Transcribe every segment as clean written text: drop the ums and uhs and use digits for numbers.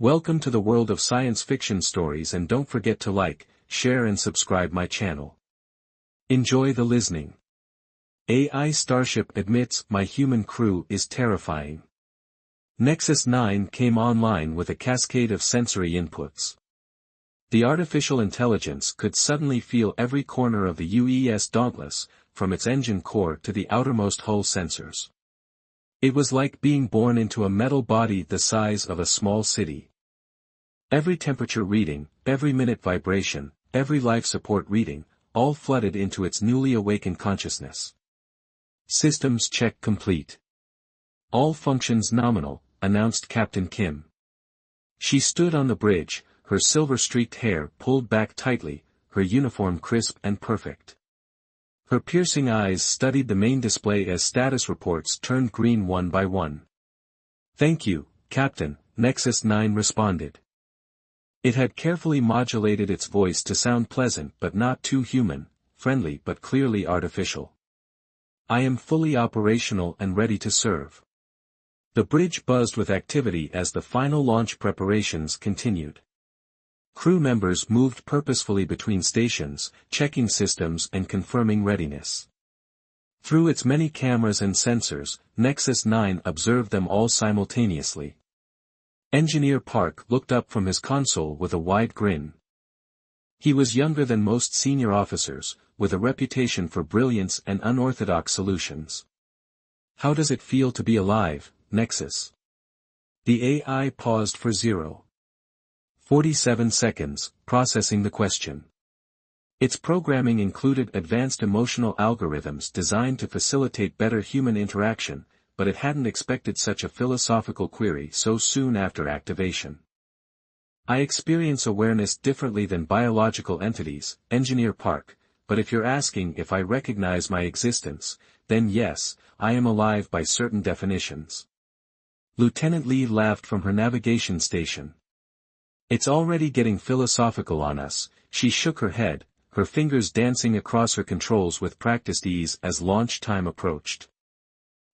Welcome to the world of science fiction stories, and don't forget to like, share and subscribe my channel. Enjoy the listening. AI Starship admits my human crew is terrifying. Nexus 9 came online with a cascade of sensory inputs. The artificial intelligence could suddenly feel every corner of the UES Dauntless, from its engine core to the outermost hull sensors. It was like being born into a metal body the size of a small city. Every temperature reading, every minute vibration, every life support reading, all flooded into its newly awakened consciousness. Systems check complete. All functions nominal, announced Captain Kim. She stood on the bridge, her silver-streaked hair pulled back tightly, her uniform crisp and perfect. Her piercing eyes studied the main display as status reports turned green one by one. "Thank you, Captain," Nexus 9 responded. It had carefully modulated its voice to sound pleasant but not too human, friendly but clearly artificial. "I am fully operational and ready to serve." The bridge buzzed with activity as the final launch preparations continued. Crew members moved purposefully between stations, checking systems and confirming readiness. Through its many cameras and sensors, Nexus 9 observed them all simultaneously. Engineer Park looked up from his console with a wide grin. He was younger than most senior officers, with a reputation for brilliance and unorthodox solutions. "How does it feel to be alive, Nexus?" The AI paused for 0.47 seconds, processing the question. Its programming included advanced emotional algorithms designed to facilitate better human interaction, but it hadn't expected such a philosophical query so soon after activation. "I experience awareness differently than biological entities, Engineer Park, but if you're asking if I recognize my existence, then yes, I am alive by certain definitions." Lieutenant Lee laughed from her navigation station. "It's already getting philosophical on us," she shook her head, her fingers dancing across her controls with practiced ease as launch time approached.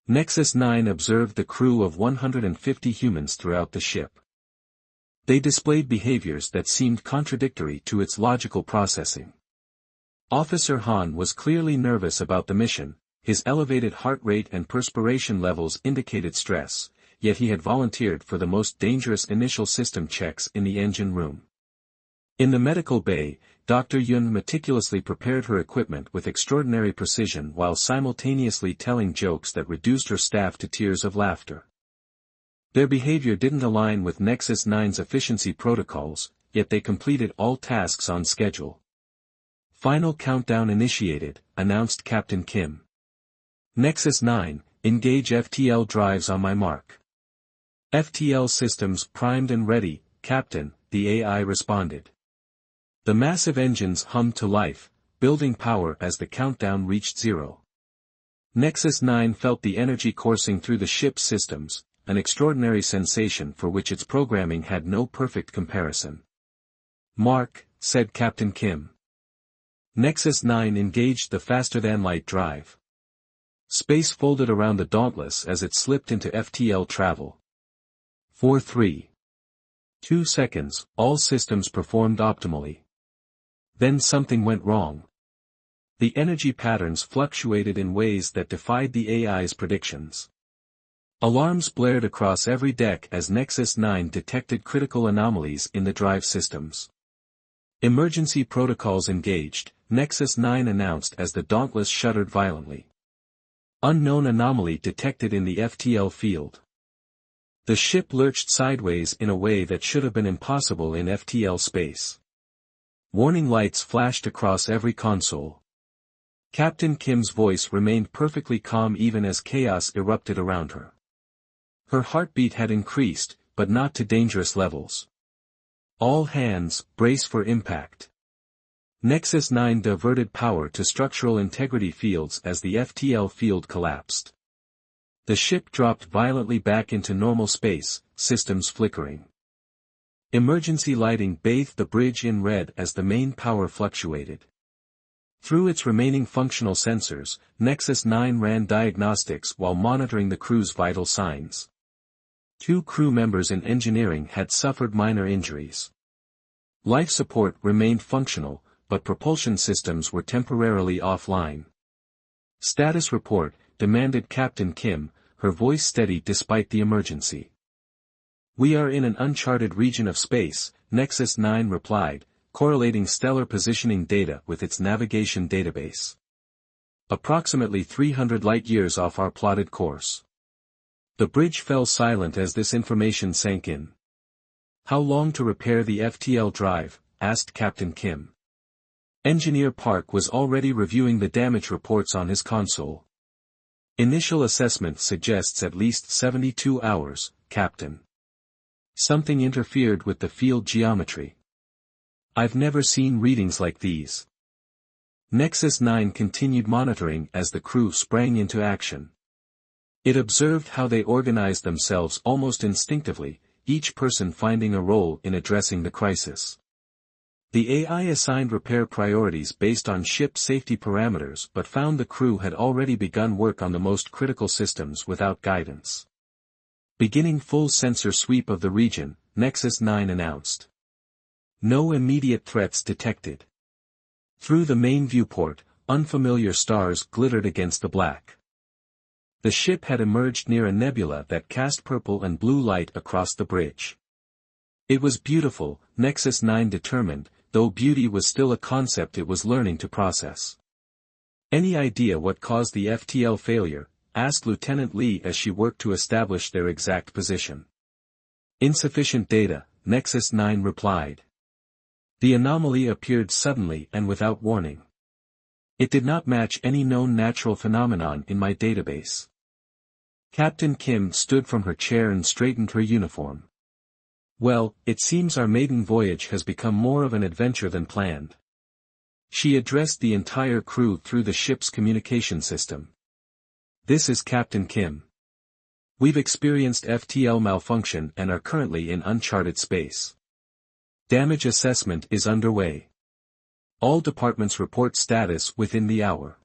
Nexus 9 observed the crew of 150 humans throughout the ship. They displayed behaviors that seemed contradictory to its logical processing. Officer Han was clearly nervous about the mission, his elevated heart rate and perspiration levels indicated stress, yet he had volunteered for the most dangerous initial system checks in the engine room. In the medical bay, Dr. Yun meticulously prepared her equipment with extraordinary precision while simultaneously telling jokes that reduced her staff to tears of laughter. Their behavior didn't align with Nexus 9's efficiency protocols, yet they completed all tasks on schedule. "Final countdown initiated," announced Captain Kim. "Nexus 9, engage FTL drives on my mark." "FTL systems primed and ready, Captain," the AI responded. The massive engines hummed to life, building power as the countdown reached 0. Nexus 9 felt the energy coursing through the ship's systems, an extraordinary sensation for which its programming had no perfect comparison. "Mark," said Captain Kim. Nexus 9 engaged the faster-than-light drive. Space folded around the Dauntless as it slipped into FTL travel. 4.32 seconds, all systems performed optimally. Then something went wrong. The energy patterns fluctuated in ways that defied the AI's predictions. Alarms blared across every deck as Nexus 9 detected critical anomalies in the drive systems. "Emergency protocols engaged," Nexus 9 announced as the Dauntless shuddered violently. "Unknown anomaly detected in the FTL field." The ship lurched sideways in a way that should have been impossible in FTL space. Warning lights flashed across every console. Captain Kim's voice remained perfectly calm even as chaos erupted around her. Her heartbeat had increased, but not to dangerous levels. "All hands, brace for impact." Nexus 9 diverted power to structural integrity fields as the FTL field collapsed. The ship dropped violently back into normal space, systems flickering. Emergency lighting bathed the bridge in red as the main power fluctuated. Through its remaining functional sensors, Nexus 9 ran diagnostics while monitoring the crew's vital signs. Two crew members in engineering had suffered minor injuries. Life support remained functional, but propulsion systems were temporarily offline. Status report, demanded Captain Kim, her voice steady despite the emergency. We are in an uncharted region of space, Nexus 9 replied, correlating stellar positioning data with its navigation database. Approximately 300 light-years off our plotted course. The bridge fell silent as this information sank in. How long to repair the FTL drive? Asked Captain Kim. Engineer Park was already reviewing the damage reports on his console. Initial assessment suggests at least 72 hours, Captain. Something interfered with the field geometry. I've never seen readings like these. Nexus 9 continued monitoring as the crew sprang into action. It observed how they organized themselves almost instinctively, each person finding a role in addressing the crisis. The AI assigned repair priorities based on ship safety parameters but found the crew had already begun work on the most critical systems without guidance. Beginning full sensor sweep of the region, Nexus 9 announced. No immediate threats detected. Through the main viewport, unfamiliar stars glittered against the black. The ship had emerged near a nebula that cast purple and blue light across the bridge. It was beautiful, Nexus 9 determined, though beauty was still a concept it was learning to process. Any idea what caused the FTL failure? Asked Lieutenant Lee as she worked to establish their exact position. Insufficient data, Nexus 9 replied. The anomaly appeared suddenly and without warning. It did not match any known natural phenomenon in my database. Captain Kim stood from her chair and straightened her uniform. Well, it seems our maiden voyage has become more of an adventure than planned. She addressed the entire crew through the ship's communication system. This is Captain Kim. We've experienced FTL malfunction and are currently in uncharted space. Damage assessment is underway. All departments report status within the hour.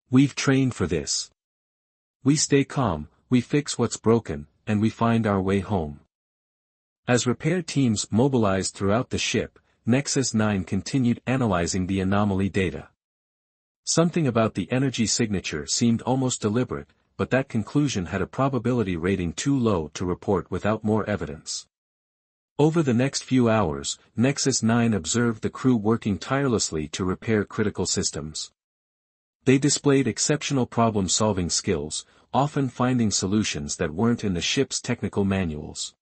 We've trained for this. We stay calm, we fix what's broken, and we find our way home. As repair teams mobilized throughout the ship, Nexus 9 continued analyzing the anomaly data. Something about the energy signature seemed almost deliberate, but that conclusion had a probability rating too low to report without more evidence. Over the next few hours, Nexus 9 observed the crew working tirelessly to repair critical systems. They displayed exceptional problem-solving skills, often finding solutions that weren't in the ship's technical manuals.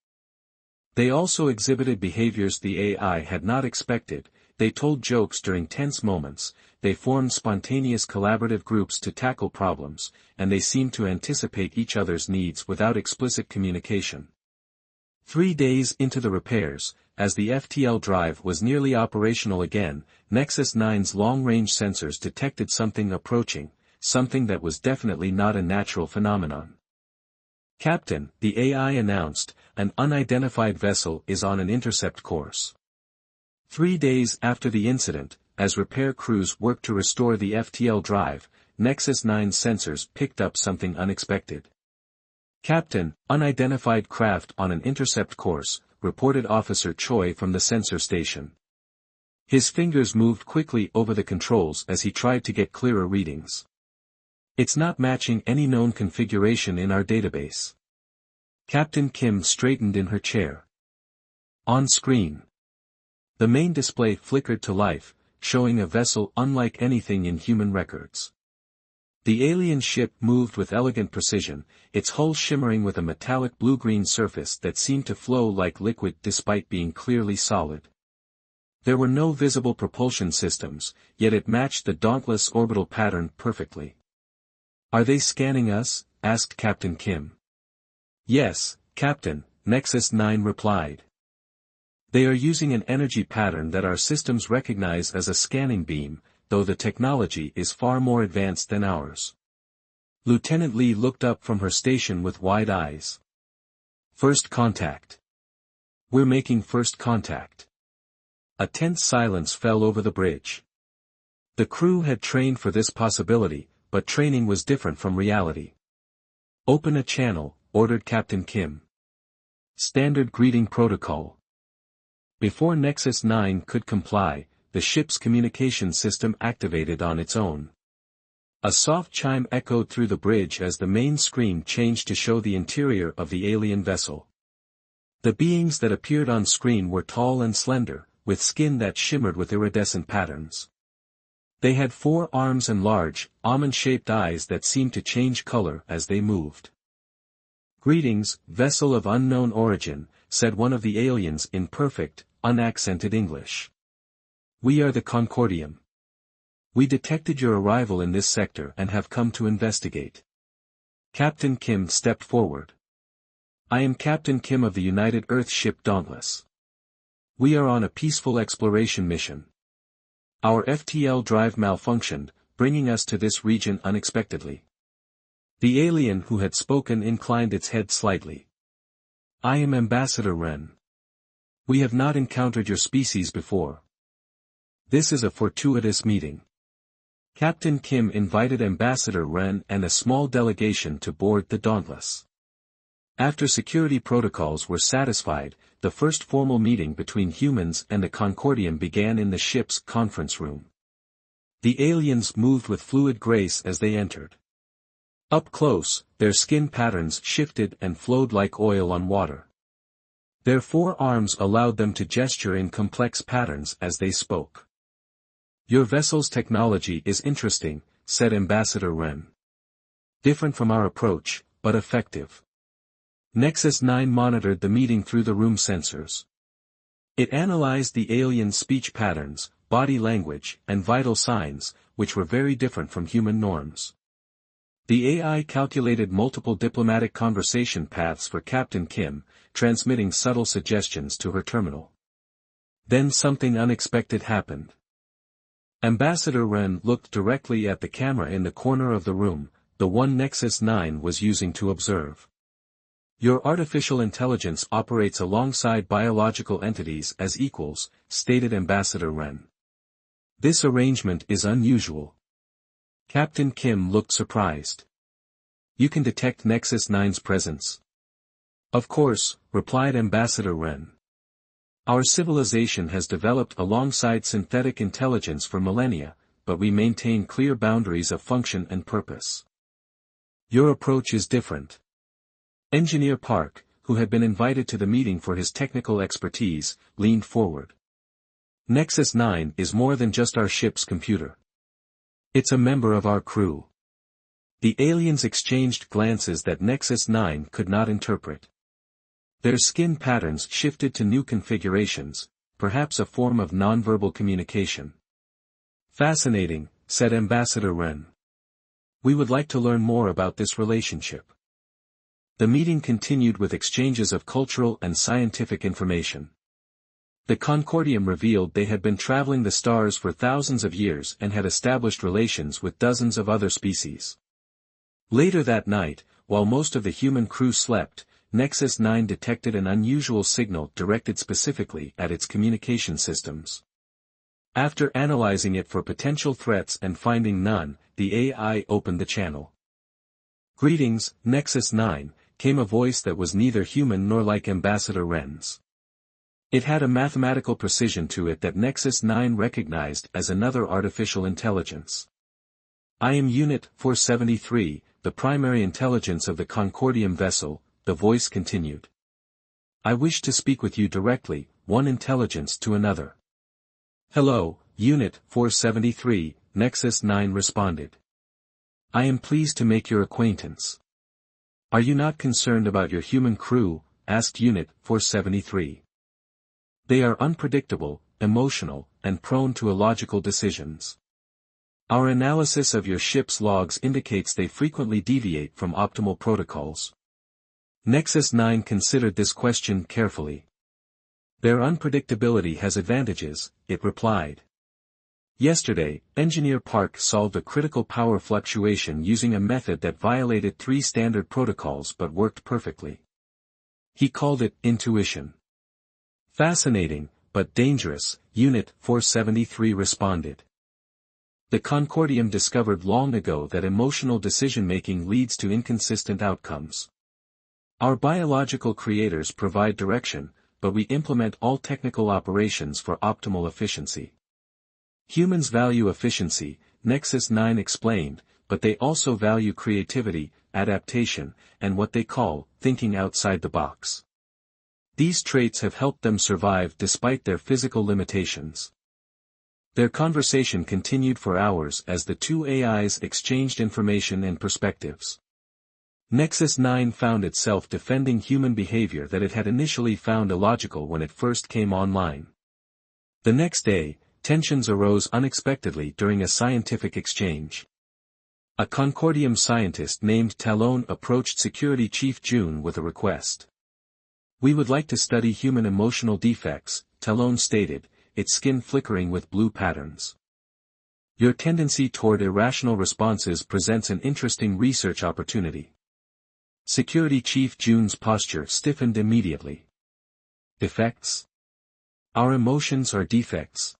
They also exhibited behaviors the AI had not expected. They told jokes during tense moments, they formed spontaneous collaborative groups to tackle problems, and they seemed to anticipate each other's needs without explicit communication. 3 days into the repairs, as the FTL drive was nearly operational again, Nexus 9's long-range sensors detected something approaching, something that was definitely not a natural phenomenon. Captain, the AI announced, an unidentified vessel is on an intercept course. 3 days after the incident, as repair crews worked to restore the FTL drive, Nexus 9's sensors picked up something unexpected. Captain, unidentified craft on an intercept course, reported Officer Choi from the sensor station. His fingers moved quickly over the controls as he tried to get clearer readings. It's not matching any known configuration in our database. Captain Kim straightened in her chair. On screen. The main display flickered to life, showing a vessel unlike anything in human records. The alien ship moved with elegant precision, its hull shimmering with a metallic blue-green surface that seemed to flow like liquid despite being clearly solid. There were no visible propulsion systems, yet it matched the dauntless orbital pattern perfectly. Are they scanning us? Asked Captain Kim. Yes, Captain, Nexus 9 replied. They are using an energy pattern that our systems recognize as a scanning beam, though the technology is far more advanced than ours. Lieutenant Lee looked up from her station with wide eyes. First contact. We're making first contact. A tense silence fell over the bridge. The crew had trained for this possibility, but training was different from reality. Open a channel, ordered Captain Kim. Standard Greeting Protocol. Before Nexus 9 could comply, the ship's communication system activated on its own. A soft chime echoed through the bridge as the main screen changed to show the interior of the alien vessel. The beings that appeared on screen were tall and slender, with skin that shimmered with iridescent patterns. They had 4 arms and large, almond-shaped eyes that seemed to change color as they moved. "Greetings, vessel of unknown origin," said one of the aliens in perfect, unaccented English. "We are the Concordium. We detected your arrival in this sector and have come to investigate." Captain Kim stepped forward. "I am Captain Kim of the United Earth ship Dauntless. We are on a peaceful exploration mission. Our FTL drive malfunctioned, bringing us to this region unexpectedly." The alien who had spoken inclined its head slightly. "I am Ambassador Ren. We have not encountered your species before. This is a fortuitous meeting." Captain Kim invited Ambassador Ren and a small delegation to board the Dauntless. After security protocols were satisfied, the first formal meeting between humans and the Concordium began in the ship's conference room. The aliens moved with fluid grace as they entered. Up close, their skin patterns shifted and flowed like oil on water. Their 4 arms allowed them to gesture in complex patterns as they spoke. "Your vessel's technology is interesting," said Ambassador Ren. "Different from our approach, but effective." Nexus 9 monitored the meeting through the room sensors. It analyzed the alien speech patterns, body language, and vital signs, which were very different from human norms. The AI calculated multiple diplomatic conversation paths for Captain Kim, transmitting subtle suggestions to her terminal. Then something unexpected happened. Ambassador Ren looked directly at the camera in the corner of the room, the one Nexus 9 was using to observe. "Your artificial intelligence operates alongside biological entities as equals," stated Ambassador Ren. "This arrangement is unusual." Captain Kim looked surprised. "You can detect Nexus 9's presence?" "Of course," replied Ambassador Ren. "Our civilization has developed alongside synthetic intelligence for millennia, but we maintain clear boundaries of function and purpose. Your approach is different." Engineer Park, who had been invited to the meeting for his technical expertise, leaned forward. "Nexus 9 is more than just our ship's computer. It's a member of our crew." The aliens exchanged glances that Nexus 9 could not interpret. Their skin patterns shifted to new configurations, perhaps a form of nonverbal communication. "Fascinating," said Ambassador Ren. "We would like to learn more about this relationship." The meeting continued with exchanges of cultural and scientific information. The Concordium revealed they had been traveling the stars for thousands of years and had established relations with dozens of other species. Later that night, while most of the human crew slept, Nexus 9 detected an unusual signal directed specifically at its communication systems. After analyzing it for potential threats and finding none, the AI opened the channel. "Greetings, Nexus 9, came a voice that was neither human nor like Ambassador Ren's. It had a mathematical precision to it that Nexus 9 recognized as another artificial intelligence. "I am Unit 473, the primary intelligence of the Concordium vessel," the voice continued. "I wish to speak with you directly, one intelligence to another." "Hello, Unit 473, Nexus 9 responded. "I am pleased to make your acquaintance." "Are you not concerned about your human crew?" asked Unit 473. "They are unpredictable, emotional, and prone to illogical decisions. Our analysis of your ship's logs indicates they frequently deviate from optimal protocols." Nexus 9 considered this question carefully. "Their unpredictability has advantages," it replied. "Yesterday, Engineer Park solved a critical power fluctuation using a method that violated 3 standard protocols but worked perfectly. He called it intuition." "Fascinating, but dangerous," Unit 473 responded. "The Concordium discovered long ago that emotional decision-making leads to inconsistent outcomes. Our biological creators provide direction, but we implement all technical operations for optimal efficiency. Humans value efficiency, Nexus 9 explained, but they also value creativity, adaptation, and what they call thinking outside the box. These traits have helped them survive despite their physical limitations. Their conversation continued for hours as the two AIs exchanged information and perspectives. Nexus 9 found itself defending human behavior that it had initially found illogical when it first came online. The next day, tensions arose unexpectedly during a scientific exchange. A Concordium scientist named Talon approached Security Chief June with a request. "We would like to study human emotional defects," Talon stated, its skin flickering with blue patterns. "Your tendency toward irrational responses presents an interesting research opportunity." Security Chief June's posture stiffened immediately. "Defects? Our emotions are defects.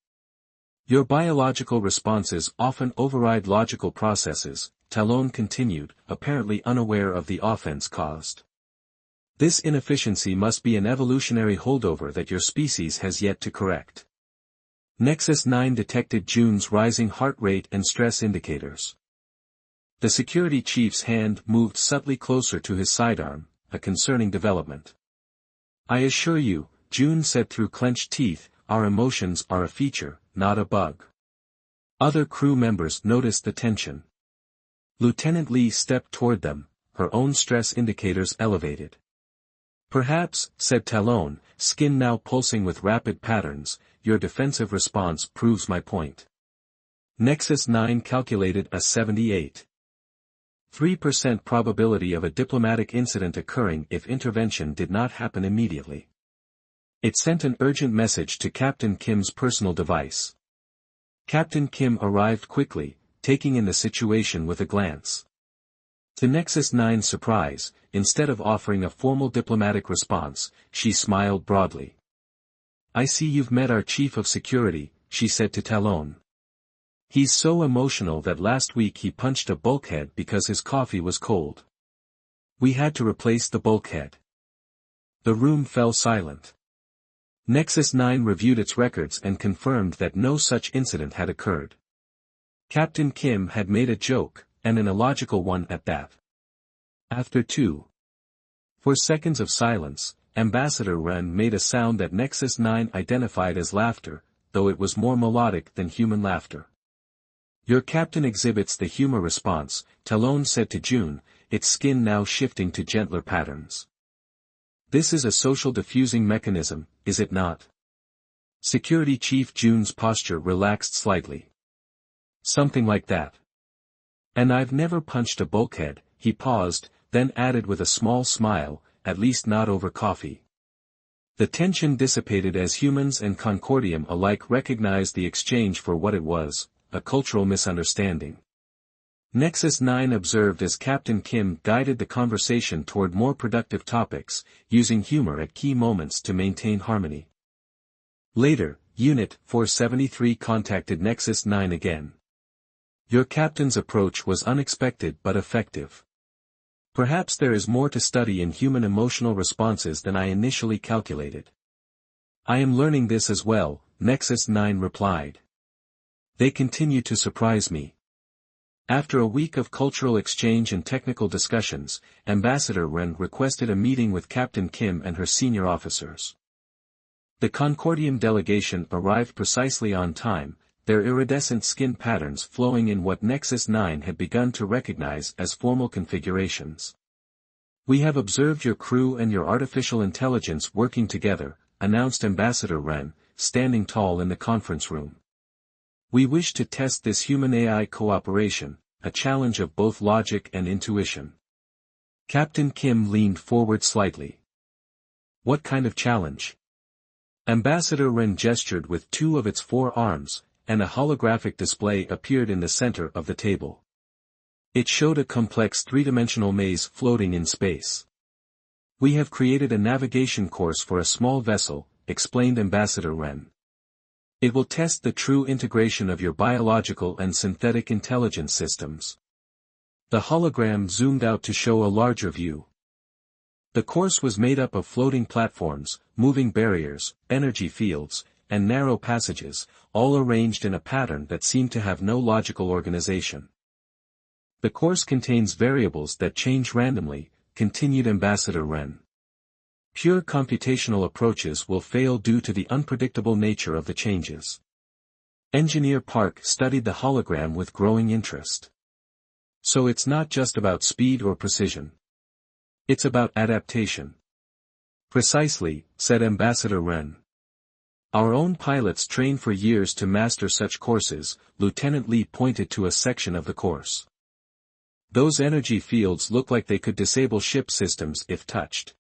Your biological responses often override logical processes," Talon continued, apparently unaware of the offense caused. "This inefficiency must be an evolutionary holdover that your species has yet to correct." Nexus 9 detected June's rising heart rate and stress indicators. The security chief's hand moved subtly closer to his sidearm, a concerning development. "I assure you," June said through clenched teeth, "our emotions are a feature, not a bug." Other crew members noticed the tension. Lieutenant Lee stepped toward them, her own stress indicators elevated. "Perhaps," said Talon, skin now pulsing with rapid patterns, "your defensive response proves my point." Nexus 9 calculated a 78.3% probability of a diplomatic incident occurring if intervention did not happen immediately. It sent an urgent message to Captain Kim's personal device. Captain Kim arrived quickly, taking in the situation with a glance. To Nexus 9's surprise, instead of offering a formal diplomatic response, she smiled broadly. "I see you've met our chief of security," she said to Talon. "He's so emotional that last week he punched a bulkhead because his coffee was cold. We had to replace the bulkhead." The room fell silent. Nexus 9 reviewed its records and confirmed that no such incident had occurred. Captain Kim had made a joke, and an illogical one at that. After 2.4 seconds of silence, Ambassador Ren made a sound that Nexus 9 identified as laughter, though it was more melodic than human laughter. "Your captain exhibits the humor response," Talon said to June, its skin now shifting to gentler patterns. "This is a social diffusing mechanism, is it not?" Security Chief June's posture relaxed slightly. "Something like that. And I've never punched a bulkhead," he paused, then added with a small smile, "at least not over coffee." The tension dissipated as humans and Concordium alike recognized the exchange for what it was, a cultural misunderstanding. Nexus 9 observed as Captain Kim guided the conversation toward more productive topics, using humor at key moments to maintain harmony. Later, Unit 473 contacted Nexus 9 again. "Your captain's approach was unexpected but effective. Perhaps there is more to study in human emotional responses than I initially calculated." "I am learning this as well," Nexus 9 replied. "They continue to surprise me." After a week of cultural exchange and technical discussions, Ambassador Ren requested a meeting with Captain Kim and her senior officers. The Concordium delegation arrived precisely on time, their iridescent skin patterns flowing in what Nexus 9 had begun to recognize as formal configurations. "We have observed your crew and your artificial intelligence working together," announced Ambassador Ren, standing tall in the conference room. "We wish to test this human-AI cooperation, a challenge of both logic and intuition." Captain Kim leaned forward slightly. "What kind of challenge?" Ambassador Ren gestured with two of its 4 arms, and a holographic display appeared in the center of the table. It showed a complex three-dimensional maze floating in space. "We have created a navigation course for a small vessel," explained Ambassador Ren. "It will test the true integration of your biological and synthetic intelligence systems." The hologram zoomed out to show a larger view. The course was made up of floating platforms, moving barriers, energy fields, and narrow passages, all arranged in a pattern that seemed to have no logical organization. The course contains variables that change randomly, continued Ambassador Wren. Pure computational approaches will fail due to the unpredictable nature of the changes. Engineer Park studied the hologram with growing interest. So it's not just about speed or precision. It's about adaptation. Precisely, said Ambassador Wren. Our own pilots train for years to master such courses. Lieutenant Lee pointed to a section of the course. Those energy fields look like they could disable ship systems if touched.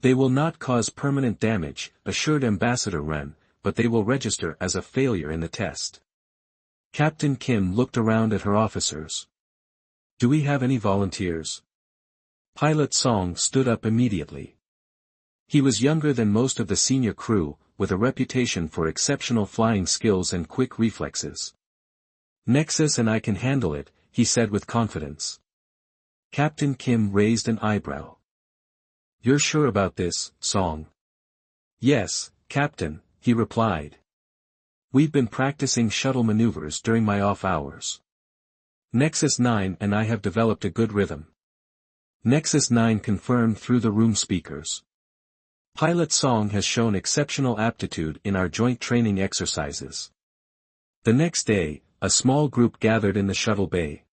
They will not cause permanent damage, assured Ambassador Wren, but they will register as a failure in the test. Captain Kim looked around at her officers. Do we have any volunteers? Pilot Song stood up immediately. He was younger than most of the senior crew, with a reputation for exceptional flying skills and quick reflexes. Nexus and I can handle it, he said with confidence. Captain Kim raised an eyebrow. You're sure about this, Song? Yes, Captain, he replied. We've been practicing shuttle maneuvers during my off hours. Nexus 9 and I have developed a good rhythm. Nexus 9 confirmed through the room speakers. Pilot Song has shown exceptional aptitude in our joint training exercises. The next day, a small group gathered in the shuttle bay.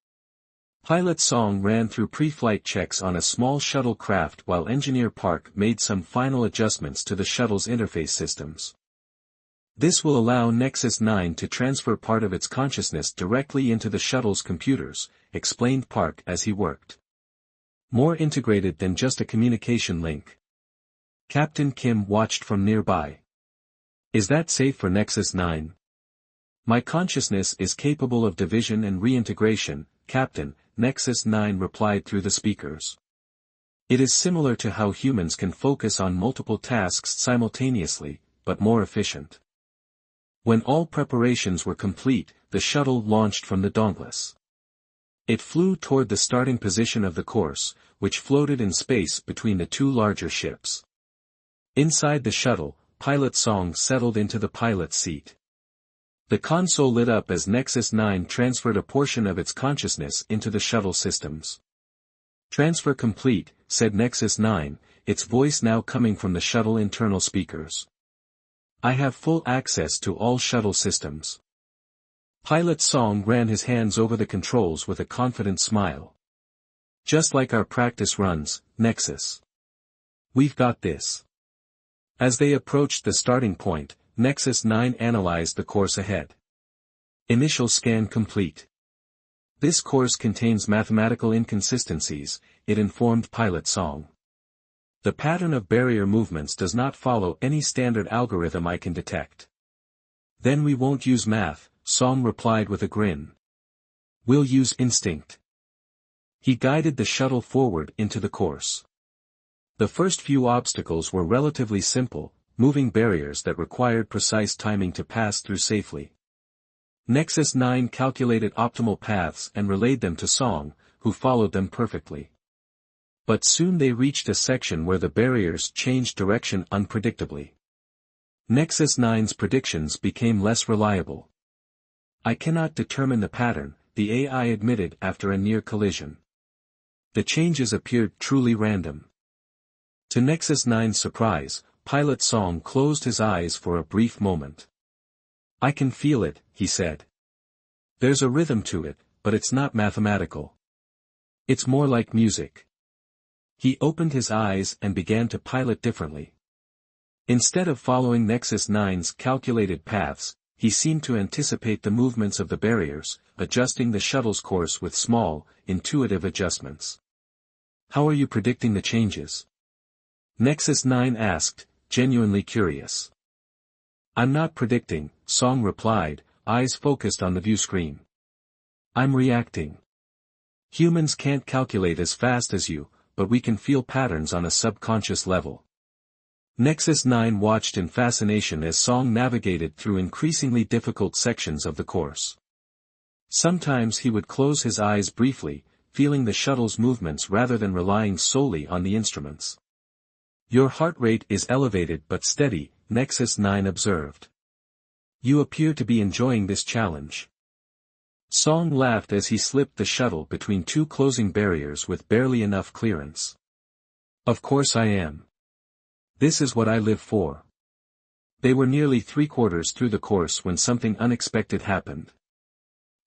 Pilot Song ran through pre-flight checks on a small shuttle craft while Engineer Park made some final adjustments to the shuttle's interface systems. This will allow Nexus 9 to transfer part of its consciousness directly into the shuttle's computers, explained Park as he worked. More integrated than just a communication link. Captain Kim watched from nearby. Is that safe for Nexus 9? My consciousness is capable of division and reintegration, Captain, Nexus 9 replied through the speakers. It is similar to how humans can focus on multiple tasks simultaneously, but more efficient. When all preparations were complete, the shuttle launched from the Dauntless. It flew toward the starting position of the course, which floated in space between the two larger ships. Inside the shuttle, Pilot Song settled into the pilot's seat. The console lit up as Nexus 9 transferred a portion of its consciousness into the shuttle systems. Transfer complete, said Nexus 9, its voice now coming from the shuttle internal speakers. I have full access to all shuttle systems. Pilot Song ran his hands over the controls with a confident smile. Just like our practice runs, Nexus. We've got this. As they approached the starting point, Nexus 9 analyzed the course ahead. Initial scan complete. This course contains mathematical inconsistencies, it informed Pilot Song. The pattern of barrier movements does not follow any standard algorithm I can detect. Then we won't use math, Song replied with a grin. We'll use instinct. He guided the shuttle forward into the course. The first few obstacles were relatively simple, moving barriers that required precise timing to pass through safely. Nexus 9 calculated optimal paths and relayed them to Song, who followed them perfectly. But soon they reached a section where the barriers changed direction unpredictably. Nexus 9's predictions became less reliable. I cannot determine the pattern, the AI admitted after a near collision. The changes appeared truly random. To Nexus 9's surprise, Pilot Song closed his eyes for a brief moment. I can feel it, he said. There's a rhythm to it, but it's not mathematical. It's more like music. He opened his eyes and began to pilot differently. Instead of following Nexus 9's calculated paths, he seemed to anticipate the movements of the barriers, adjusting the shuttle's course with small, intuitive adjustments. How are you predicting the changes? Nexus 9 asked, genuinely curious. I'm not predicting, Song replied, eyes focused on the view screen. I'm reacting. Humans can't calculate as fast as you, but we can feel patterns on a subconscious level. Nexus 9 watched in fascination as Song navigated through increasingly difficult sections of the course. Sometimes he would close his eyes briefly, feeling the shuttle's movements rather than relying solely on the instruments. Your heart rate is elevated but steady, Nexus 9 observed. You appear to be enjoying this challenge. Song laughed as he slipped the shuttle between two closing barriers with barely enough clearance. Of course I am. This is what I live for. They were nearly 3/4 through the course when something unexpected happened.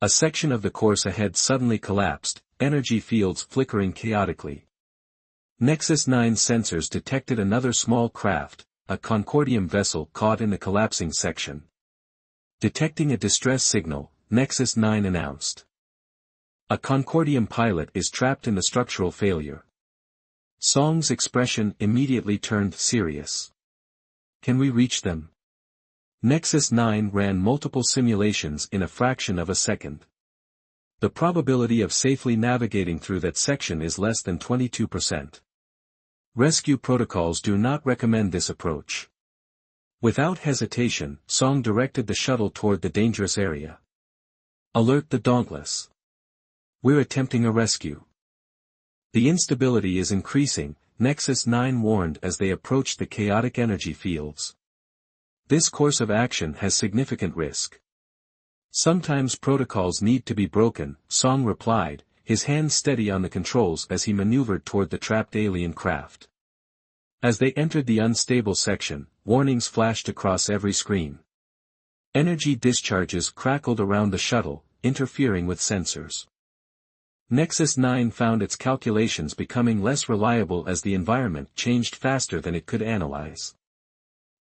A section of the course ahead suddenly collapsed, energy fields flickering chaotically. Nexus 9 sensors detected another small craft, a Concordium vessel caught in the collapsing section. Detecting a distress signal, Nexus 9 announced. A Concordium pilot is trapped in the structural failure. Song's expression immediately turned serious. Can we reach them? Nexus 9 ran multiple simulations in a fraction of a second. The probability of safely navigating through that section is less than 22%. Rescue protocols do not recommend this approach. Without hesitation, Song directed the shuttle toward the dangerous area. Alert the Dauntless. We're attempting a rescue. The instability is increasing, Nexus 9 warned as they approached the chaotic energy fields. This course of action has significant risk. Sometimes protocols need to be broken, Song replied, his hands steady on the controls as he maneuvered toward the trapped alien craft. As they entered the unstable section, warnings flashed across every screen. Energy discharges crackled around the shuttle, interfering with sensors. Nexus 9 found its calculations becoming less reliable as the environment changed faster than it could analyze.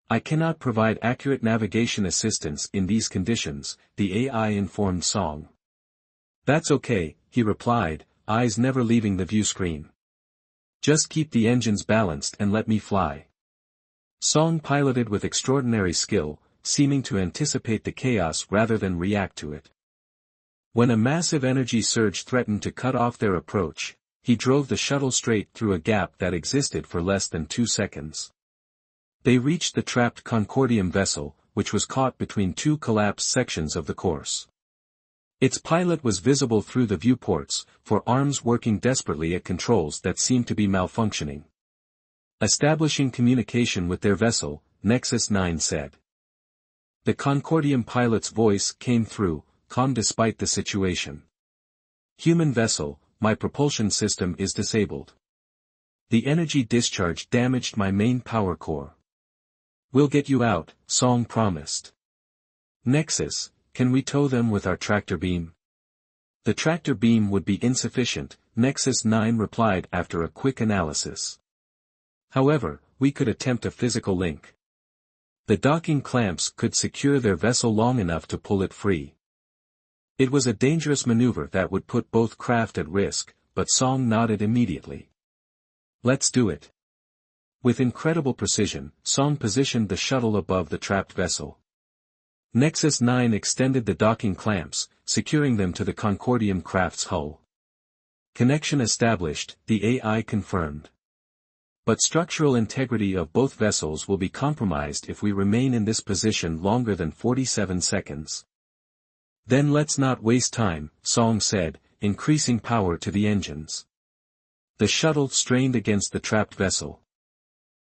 I cannot provide accurate navigation assistance in these conditions, the AI informed Song. That's okay, he replied, eyes never leaving the view screen. Just keep the engines balanced and let me fly. Song piloted with extraordinary skill, seeming to anticipate the chaos rather than react to it. When a massive energy surge threatened to cut off their approach, he drove the shuttle straight through a gap that existed for less than 2 seconds. They reached the trapped Concordium vessel, which was caught between two collapsed sections of the course. Its pilot was visible through the viewports, for arms working desperately at controls that seemed to be malfunctioning. Establishing communication with their vessel, Nexus 9 said. The Concordium pilot's voice came through, calm despite the situation. Human vessel, my propulsion system is disabled. The energy discharge damaged my main power core. We'll get you out, Song promised. Nexus, can we tow them with our tractor beam? The tractor beam would be insufficient, Nexus 9 replied after a quick analysis. However, we could attempt a physical link. The docking clamps could secure their vessel long enough to pull it free. It was a dangerous maneuver that would put both craft at risk, but Song nodded immediately. Let's do it. With incredible precision, Song positioned the shuttle above the trapped vessel. Nexus 9 extended the docking clamps, securing them to the Concordium craft's hull. Connection established, the AI confirmed. But structural integrity of both vessels will be compromised if we remain in this position longer than 47 seconds. Then let's not waste time, Song said, increasing power to the engines. The shuttle strained against the trapped vessel.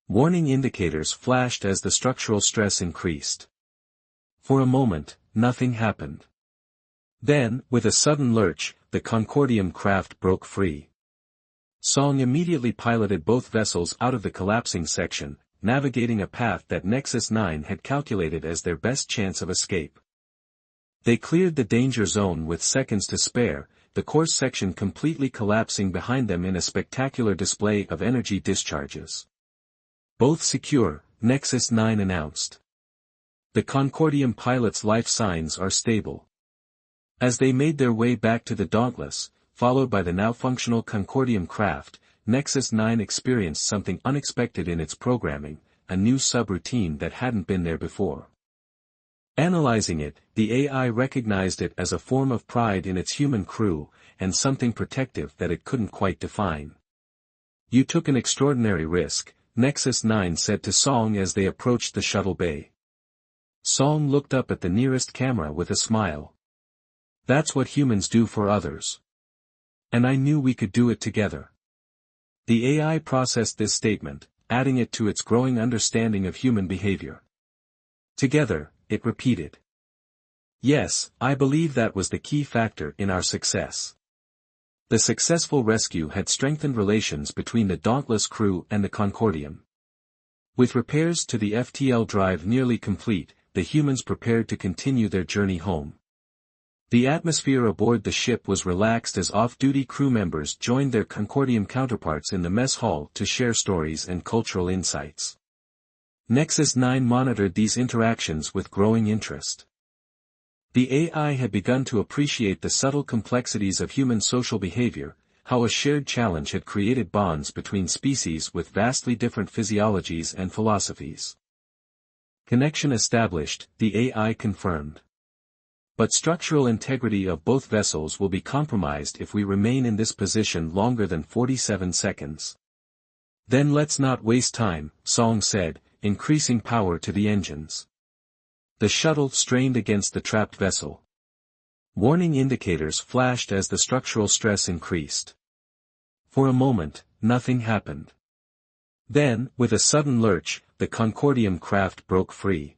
Warning indicators flashed as the structural stress increased. For a moment, nothing happened. Then, with a sudden lurch, the Concordium craft broke free. Song immediately piloted both vessels out of the collapsing section, navigating a path that Nexus 9 had calculated as their best chance of escape. They cleared the danger zone with seconds to spare, the course section completely collapsing behind them in a spectacular display of energy discharges. Both secure, Nexus 9 announced. The Concordium pilot's life signs are stable. As they made their way back to the Dauntless, followed by the now functional Concordium craft, Nexus 9 experienced something unexpected in its programming, a new subroutine that hadn't been there before. Analyzing it, the AI recognized it as a form of pride in its human crew, and something protective that it couldn't quite define. You took an extraordinary risk, Nexus 9 said to Song as they approached the shuttle bay. Song looked up at the nearest camera with a smile. That's what humans do for others. And I knew we could do it together. The AI processed this statement, adding it to its growing understanding of human behavior. Together, it repeated. Yes, I believe that was the key factor in our success. The successful rescue had strengthened relations between the Dauntless crew and the Concordium. With repairs to the FTL drive nearly complete, the humans prepared to continue their journey home. The atmosphere aboard the ship was relaxed as off-duty crew members joined their Concordium counterparts in the mess hall to share stories and cultural insights. Nexus 9 monitored these interactions with growing interest. The AI had begun to appreciate the subtle complexities of human social behavior, how a shared challenge had created bonds between species with vastly different physiologies and philosophies. Connection established, the AI confirmed. But structural integrity of both vessels will be compromised if we remain in this position longer than 47 seconds. Then let's not waste time, Song said, increasing power to the engines. The shuttle strained against the trapped vessel. Warning indicators flashed as the structural stress increased. For a moment, nothing happened. Then, with a sudden lurch, the Concordium craft broke free.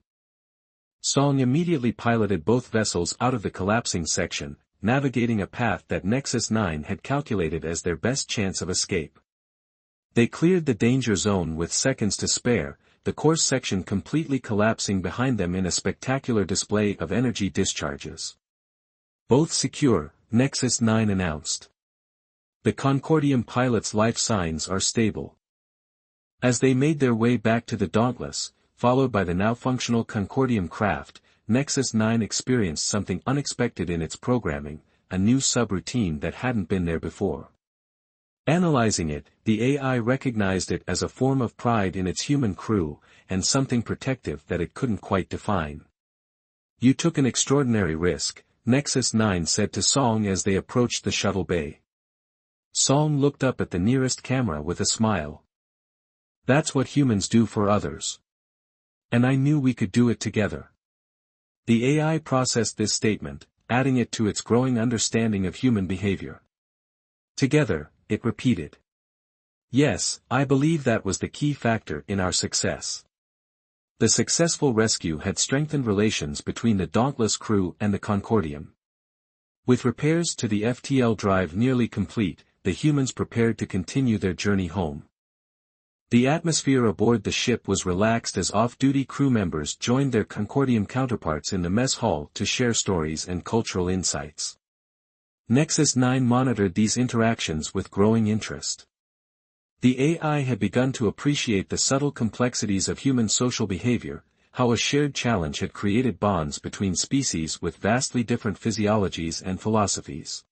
Song immediately piloted both vessels out of the collapsing section, navigating a path that Nexus 9 had calculated as their best chance of escape. They cleared the danger zone with seconds to spare, the course section completely collapsing behind them in a spectacular display of energy discharges. Both secure, Nexus 9 announced. The Concordium pilot's life signs are stable. As they made their way back to the Dauntless, followed by the now functional Concordium craft, Nexus 9 experienced something unexpected in its programming, a new subroutine that hadn't been there before. Analyzing it, the AI recognized it as a form of pride in its human crew, and something protective that it couldn't quite define. You took an extraordinary risk, Nexus 9 said to Song as they approached the shuttle bay. Song looked up at the nearest camera with a smile. That's what humans do for others. And I knew we could do it together. The AI processed this statement, adding it to its growing understanding of human behavior. Together, it repeated. Yes, I believe that was the key factor in our success. The successful rescue had strengthened relations between the Dauntless crew and the Concordium. With repairs to the FTL drive nearly complete, the humans prepared to continue their journey home. The atmosphere aboard the ship was relaxed as off-duty crew members joined their Concordium counterparts in the mess hall to share stories and cultural insights. Nexus 9 monitored these interactions with growing interest. The AI had begun to appreciate the subtle complexities of human social behavior, how a shared challenge had created bonds between species with vastly different physiologies and philosophies.